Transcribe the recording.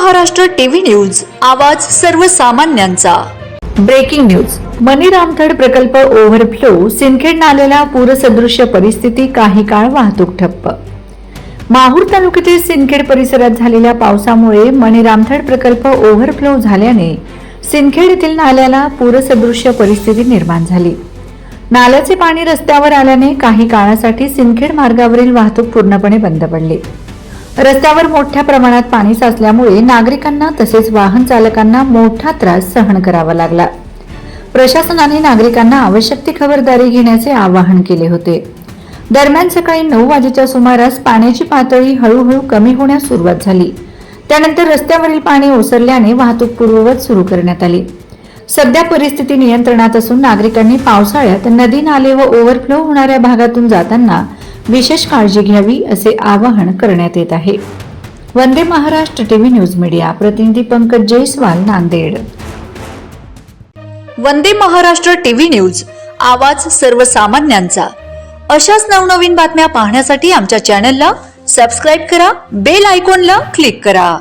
Maharashtra TV news, आवाज सर्वसामान्यांचा। Breaking news. मनी रामथड प्रकल्प ओव्हरफ्लो, सिंदखेड नाल्याला पूरसदृश्य परिस्थिती, काही काळ वाहतूक ठप्प। माहूर तालुक्यातील सिंदखेड परिसरात झालेल्या पावसामुळे मनी रामथड प्रकल्प ओव्हरफ्लो झाल्याने सिंदखेड येथील नाल्याला पूरसदृश्य परिस्थिती निर्माण झाली। नाल्याचे पाणी रस्त्यावर आल्याने काही काळासाठी सिंदखेड मार्गावरील वाहतूक पूर्णपणे बंद पडली। रस्त्यावर मोठ्या प्रमाणात पाणी साचल्यामुळे नागरिकांना तसेच वाहन चालकांना मोठा त्रास सहन करावा लागला। प्रशासनाने नागरिकांना आवश्यक ती खबरदारी घेण्याचे आवाहन केले होते। दरम्यान सकाळी 9 वाजेच्या सुमारास पाण्याची पातळी हळूहळू कमी होण्यास सुरुवात झाली। त्यानंतर रस्त्यावरील पाणी ओसरल्याने वाहतूक पूर्ववत सुरू करण्यात आली। सध्या परिस्थिती नियंत्रणात असून नागरिकांनी पावसाळ्यात नदी नाले व ओव्हरफ्लो होणाऱ्या भागातून जाताना विशेष काळजी घ्यावी असे आवाहन करण्यात येत आहे। Vande Maharashtra TV news media प्रतिनिधी पंकज जयस्वाल, नांदेड। वंदे महाराष्ट्र टीव्ही न्यूज, आवाज सर्वसामान्यांचा। अशाच नवनवीन बातम्या पाहण्यासाठी आमच्या चॅनलला सबस्क्राइब करा, बेल आयकॉनला क्लिक करा।